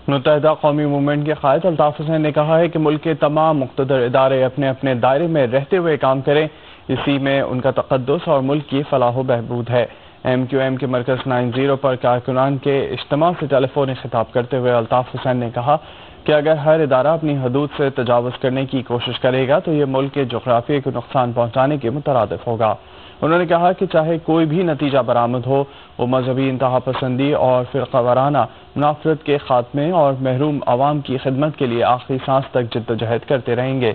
متحدہ قومی موومنٹ کے قائد الطاف حسین نے کہا ہے کہ ملک کے تمام مقتدر ادارے اپنے اپنے دائرے میں رہتے ہوئے کام کریں، اسی میں ان کا تقدس اور ملک کی فلاح و بہبود ہے۔ MQM کے مرکز 90 پر کارکنان کے اجتماع سے ٹیلی فونی خطاب کرتے ہوئے الطاف حسین نے کہا کہ اگر ہر ادارہ اپنی حدود سے تجاوز کرنے کی کوشش کرے گا تو یہ ملک کے جغرافیے کو نقصان پہنچانے کے مترادف ہوگا۔ انہوں نے کہا کہ چاہے کوئی بھی نتیجہ برآمد ہو، وہ مذہبی انتہا پسندی اور فرقہ وارانہ منافرت کے خاتمے اور محروم عوام کی خدمت کے لیے آخری سانس تک جدوجہد کرتے رہیں گے۔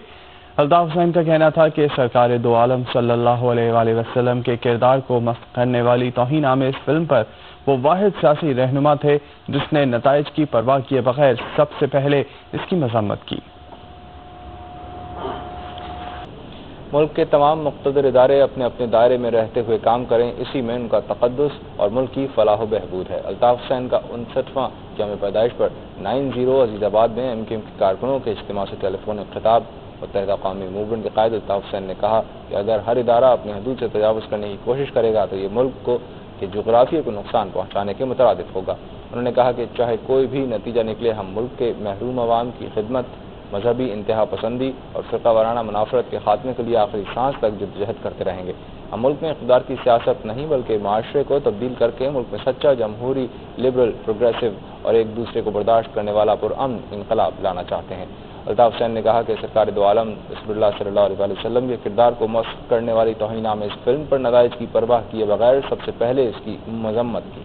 الطاف حسین کا کہنا تھا کہ سرکار دو عالم صلی اللہ علیہ وآلہ وسلم کے کردار کو مسخ کرنے والی توہین آمیز فلم پر وہ واحد سیاسی رہنما تھے جس نے نتائج کی پرواہ کیے بغیر سب سے پہلے اس کی مذمت کی۔ ملک کے تمام مقتدر ادارے اپنے اپنے دائرے میں رہتے ہوئے کام کریں، اسی میں ان کا تقدس اور ملک کی فلاح و بہبود ہے۔ الطاف حسین کا 59واں یوم پیدائش پر 90 عزیز آباد میں MQM کے کارکنوں کے اجتماع سے ٹیلی فونک خطاب متحدہ قومی موومنٹ کے قائد الطاف حسین نے کہا کہ اگر ہر ادارہ اپنی حدود سے تجاوز کرنے کی کوشش کرے گا تو یہ ملک کے جغرافیے کو نقصان پہنچانے کے مترادف ہوگا۔ انہوں نے کہا کہ چاہے کوئی بھی نتیجہ نکلے، ہم ملک کے محروم عوام کی خدمت، مذہبی انتہا پسندی اور فرقہ وارانہ منافرت کے خاتمے کے لیے آخری سانس تک جدوجہد کرتے رہیں گے۔ ہم ملک میں اقتدار کی سیاست نہیں بلکہ معاشرے کو تبدیل کر کے ملک میں سچا جمہوری، لبرل، پروگریسو اور ایک دوسرے کو برداشت کرنے والا پرامن انقلاب لانا چاہتے ہیں۔ الطاف حسین نے کہا کہ سرکار دو عالم رسول اللہ صلی اللہ علیہ وسلم کے کردار کو مسخ کرنے والی توہین آمیز فلم پر نتائج کی پرواہ کیے بغیر سب سے پہلے اس کی مذمت کی۔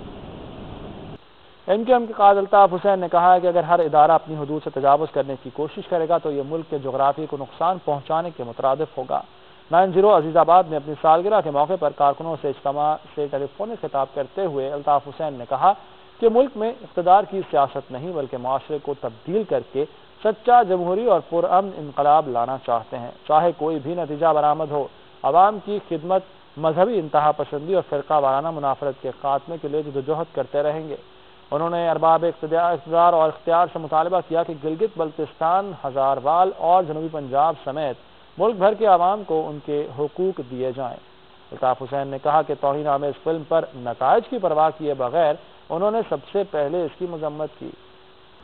MQM کے قائد الطاف حسین نے کہا ہے کہ اگر ہر ادارہ اپنی حدود سے تجاوز کرنے کی کوشش کرے گا تو یہ ملک کے جغرافیے کو نقصان پہنچانے کے مترادف ہوگا۔ 90 عزیز آباد میں اپنی سالگرہ کے موقع پر کارکنوں سے اجتماع سے ٹیلی فونک خطاب کرتے ہوئے الطاف حسین نے کہا کہ ملک میں اقتدار کی سیاست نہیں بلکہ معاشرے کو تبدیل کر کے سچا جمہوری اور پرامن انقلاب لانا چاہتے ہیں۔ چاہے کوئی بھی نتیجہ برآمد ہو، عوام کی خدمت، مذہبی انتہا پسندی اور فرقہ وارانہ منافرت کے خاتمے کے لیے جدوجہد کرتے رہیں گے۔ انہوں نے ارباب اقتدار اور اختیار سے مطالبہ کیا کہ گلگت بلتستان، ہزاروال اور جنوبی پنجاب سمیت ملک بھر کے عوام کو ان کے حقوق دیے جائیں۔ الطاف حسین نے کہا کہ توہین آمیز فلم پر نتائج کی پرواہ کیے بغیر انہوں نے سب سے پہلے اس کی مذمت کی۔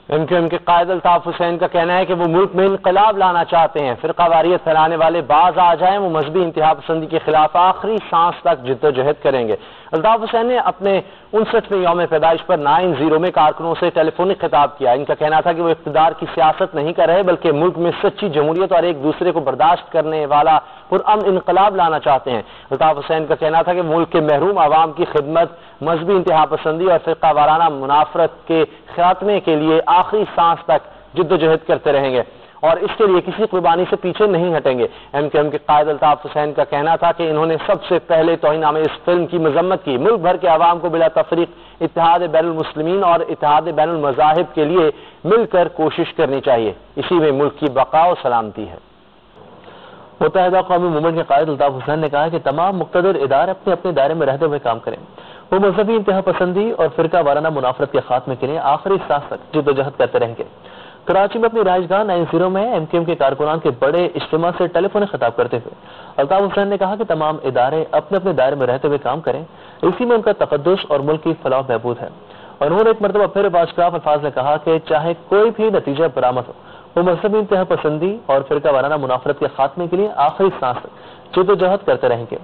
MQM کے قائد الطاف حسین کا کہنا ہے کہ وہ ملک میں انقلاب لانا چاہتے ہیں، فرقہ واریت پھیلانے والے باز آ جائیں، وہ مذہبی انتہا پسندی کے خلاف آخری سانس تک جدوجہد کریں گے۔ الطاف حسین نے اپنے 59ویں یوم پیدائش پر 90 میں کارکنوں سے ٹیلی فونک خطاب کیا۔ ان کا کہنا تھا کہ وہ اقتدار کی سیاست نہیں کر رہے بلکہ ملک میں سچی جمہوریت اور ایک دوسرے کو برداشت کرنے والا پرامن انقلاب لانا چاہتے ہیں۔ الطاف حسین کا کہنا تھا کہ ملک کے محروم عوام کی خدمت، مذہبی انتہا پسندی اور فرقہ وارانہ منافرت کے خاتمے کے لیے آخری سانس تک جدوجہد کرتے رہیں گے اور اس کے لیے کسی قربانی سے پیچھے نہیں ہٹیں گے۔ MQM کے قائد الطاف حسین کا کہنا تھا کہ انہوں نے سب سے پہلے توہین آمیز اس فلم کی مذمت کی۔ ملک بھر کے عوام کو بلا تفریق اتحاد بین المسلمین اور اتحاد بین المذاہب کے لیے مل کر کوشش کرنی چاہیے، اسی میں ملک کی بقا و سلامتی ہے۔ متحدہ قومی موومنٹ کے قائد الطاف حسین نے کہا کہ تمام مقتدر ادارے اپنے اپنے دائرے میں رہتے ہوئے کام کریں، وہ مذہبی انتہا پسندی اور فرقہ وارانہ منافرت کے خاتمے کے لیے آخری سانس تک جدوجہد کرتے رہیں گے۔ کراچی میں اپنی رہائش گاہ 90 میں MQM کے کارکنان کے بڑے اجتماع سے ٹیلی فونک خطاب کرتے ہوئے الطاف حسین نے کہا کہ تمام ادارے اپنے اپنے دائرے میں رہتے ہوئے کام کریں، اسی میں ان کا تقدس اور ملک کی فلاح و بہبود ہے۔ اور انہوں نے ایک مرتبہ پھر باشکاف الفاظ میں کہا کہ چاہے کوئی بھی نتیجہ برآمد ہو، وہ مذہبی انتہا پسندی اور فرقہ وارانہ منافرت کے خاتمے کے لیے آخری سانس تک جدوجہد کرتے رہیں گے۔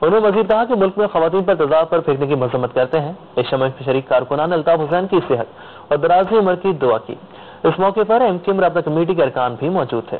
انہوں نے مزید کہا کہ ملک میں خواتین پر تضاد پر پھینکنے کی مذمت کرتے ہیں۔ اجتماع میں شریک کارکنان نے الطاف حسین کی صحت اور درازی عمر کی دعا کی۔ اس موقع پر MQM رابطہ کمیٹی کے ارکان بھی موجود تھے۔